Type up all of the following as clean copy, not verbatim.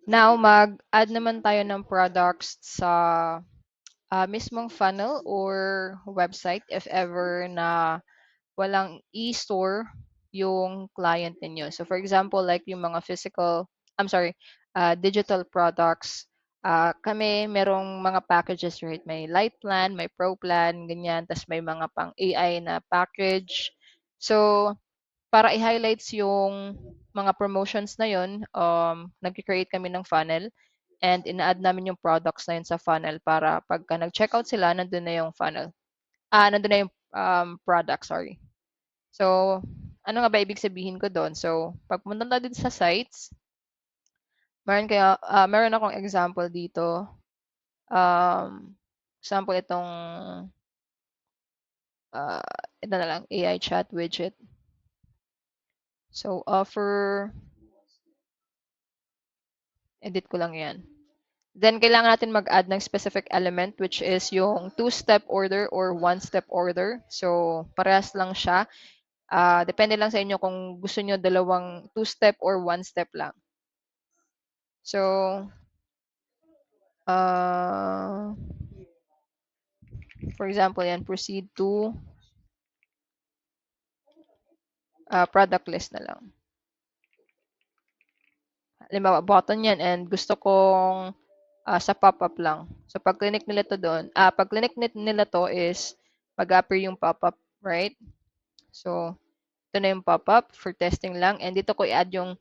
Now, mag-add naman tayo ng products sa mismong funnel or website if ever na walang e-store yung client ninyo. So for example, like yung mga digital products, kami merong mga packages, right? May light plan, may pro plan, ganyan. Tas may mga pang AI na package. So para i-highlights yung mga promotions na yun, nag-create kami ng funnel and ina-add namin yung products na yun sa funnel para pagka nag-checkout sila, nandun na yung funnel. Nandun na yung product, sorry. So, ano nga ba ibig sabihin ko doon? So, pag pumunta tayo dito sa sites, meron akong example dito. Example itong ito na lang, AI chat widget. So, offer, edit ko lang yan. Then, kailangan natin mag-add ng specific element which is yung two-step order or one-step order. So, parehas lang siya. Depende lang sa inyo kung gusto nyo dalawang two-step or one-step lang. So, for example, yan, proceed to product list na lang. Halimbawa, button yan and gusto kong sa pop-up lang. So, pag clinic nila to doon, pag clinic nila to is mag-appear yung pop-up, right? So, ito na yung pop-up for testing lang. And dito ko i-add yung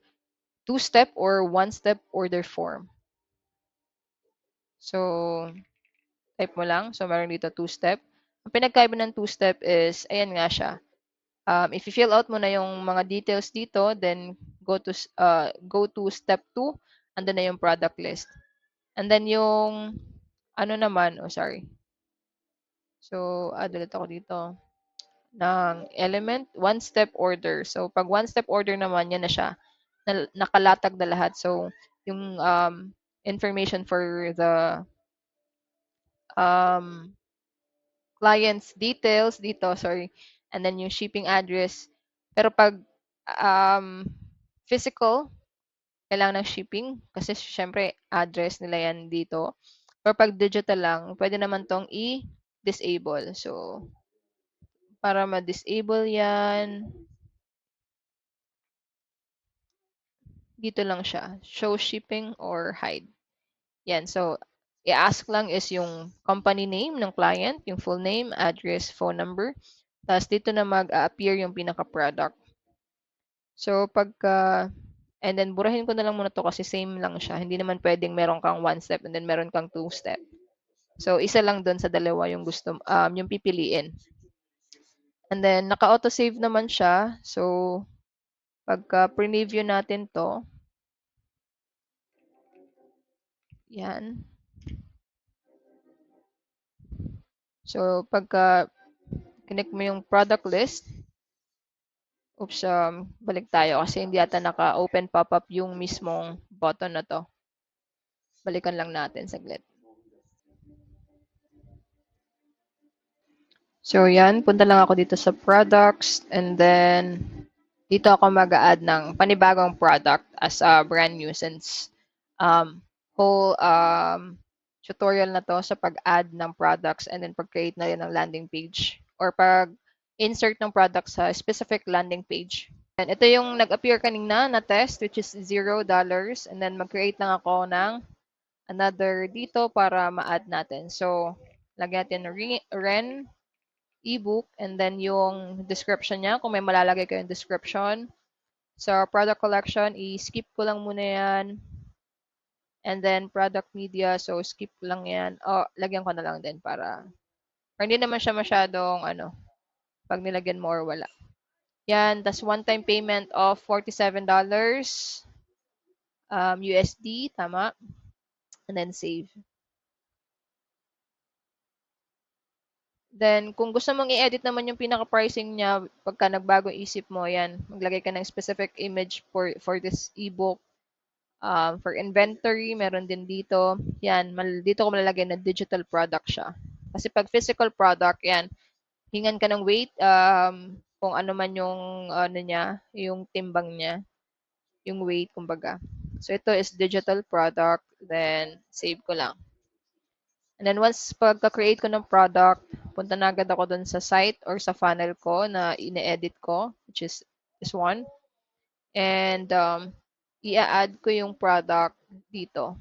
two-step or one-step order form. So, type mo lang. So, meron dito two-step. Ang pinagkaiba ng two-step is, ayan nga siya. If you fill out mo na yung mga details dito, then go to step 2, andun na yung product list. And then yung, ano naman, sorry. So, ulit ako dito ng element, one-step order. So, pag one-step order naman, yan na siya. Nakalatag na lahat. So, yung information for the client's details dito, sorry. And then yung shipping address. Pero pag physical, kailangan ng shipping kasi syempre address nila yan dito. Pero pag digital lang, pwede naman tong i-disable. So, para ma-disable yan, dito lang siya. Show shipping or hide. Yan. So, i-ask lang is yung company name ng client, yung full name, address, phone number. Tapos dito na mag-appear yung pinaka-product. So, and then burahin ko na lang muna to kasi same lang siya. Hindi naman pwedeng meron kang one step and then meron kang two step. So, isa lang doon sa dalawa yung yung pipiliin. And then, naka-auto-save naman siya. So, pagka preview natin to, yan. So, pagka connect mo yung product list, oops, balik tayo kasi hindi ata naka-open pop-up yung mismong button na to. Balikan lang natin saglit. So, yan. Punta lang ako dito sa products and then dito ako mag-add ng panibagong product as a brand new since whole tutorial na to sa pag-add ng products and then pag-create na rin ng landing page or pag-insert ng product sa specific landing page. And ito yung nag-appear kanina na test which is $0 and then mag-create lang ako ng another dito para ma-add natin. So, lagyan natin Ren ebook and then yung description niya kung may malalagay kayong description. Sa product collection, i-skip ko lang muna yan. And then product media, so skip ko lang yan. Lagyan ko na lang din para hindi naman siya masyadong pag nilagyan mo or wala. Yan, tas one-time payment of $47 USD, tama. And then save. Then, kung gusto mong i-edit naman yung pinaka-pricing niya, pagka nagbago isip mo, yan, maglagay ka ng specific image for this ebook. For inventory, meron din dito. Yan, dito ko malalagay na digital product siya. Kasi pag physical product, yan, hingan ka ng weight, kung ano man yung, niya, yung timbang niya, yung weight, kumbaga. So ito is digital product, then save ko lang. And then once pagka-create ko ng product, punta na agad ako dun sa site or sa funnel ko na ine-edit ko, which is this one. And i-add ko yung product dito.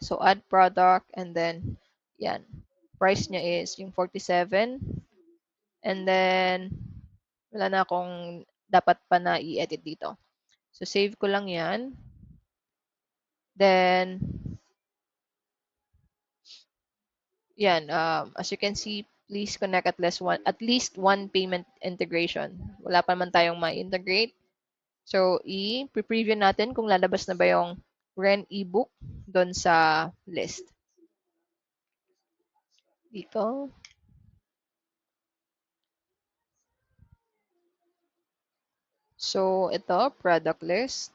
So add product and then yan. Price niya is yung 47. And then wala na akong dapat pa na i-edit dito. So save ko lang yan. Then yan, as you can see, please connect at least one payment integration. Wala pa naman tayong ma-integrate. So, i-preview natin kung lalabas na ba yung Ren ebook doon sa list. Dito. So, ito, product list,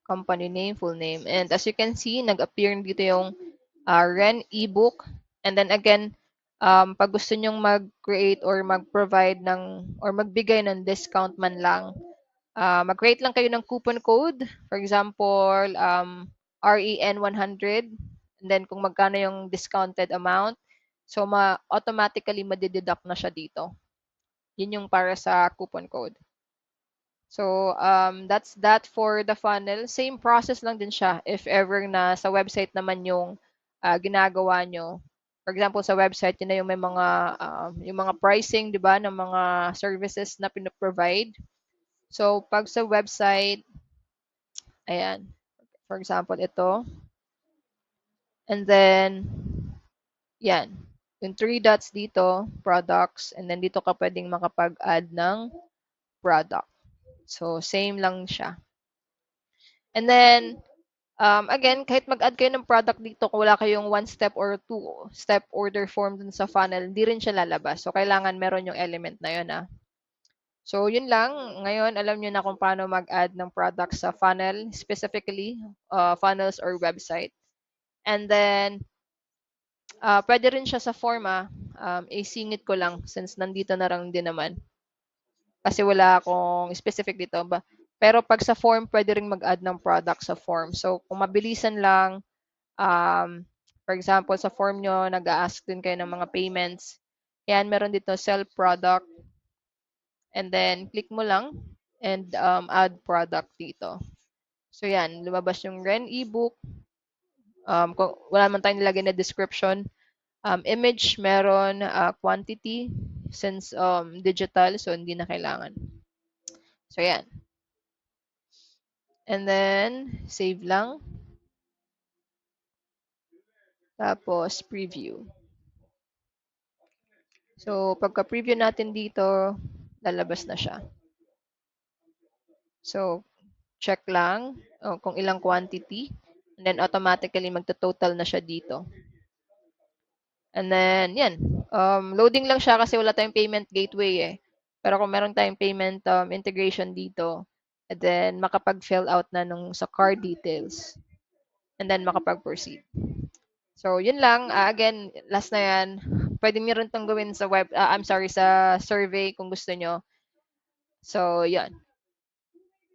company name, full name. And as you can see, nag-appear dito yung Ren ebook. And then again, pag gusto nyong mag-create or mag-provide ng or magbigay ng discount man lang, mag-create lang kayo ng coupon code. For example, REN100. And then kung magkano yung discounted amount, so automatically madideduct na siya dito. Yun yung para sa coupon code. So, that's that for the funnel. Same process lang din siya if ever na sa website naman yung ginagawa nyo. For example, sa website, yun na yung may yung mga pricing, di ba, ng mga services na pinoprovide. So, pag sa website, ayan, for example, ito. And then, yan, yung 3 dots dito, products, and then dito ka pwedeng makapag-add ng product. So, same lang siya. And then, again, kahit mag-add kayo ng product dito, kung wala kayong one-step or two-step order form dun sa funnel, hindi rin siya lalabas. So, kailangan meron yung element na yun, So, yun lang. Ngayon, alam nyo na kung paano mag-add ng product sa funnel, specifically, funnels or website. And then, pwede rin siya sa form, isingit ko lang since nandito na lang din naman. Kasi wala akong specific dito. Pero pag sa form, pwede rin mag-add ng product sa form. So, kung mabilisan lang, for example, sa form nyo, nag-a-ask din kayo ng mga payments. Yan, meron dito sell product. And then, click mo lang and add product dito. So, yan, lumabas yung Ren ebook. Kung wala man tayong nilagay na description, image, meron quantity since digital, so hindi na kailangan. So, yan. And then, save lang. Tapos, preview. So, pagka-preview natin dito, lalabas na siya. So, check lang kung ilang quantity. And then, automatically, magta-total na siya dito. And then, yan. Loading lang siya kasi wala tayong payment gateway eh. Pero kung meron tayong payment integration dito, and then makapag-fill out na nung sa card details. And then makapag-proceed. So, yun lang. Again, last na yan. Pwede meron itong gawin sa sa survey kung gusto nyo. So, yan.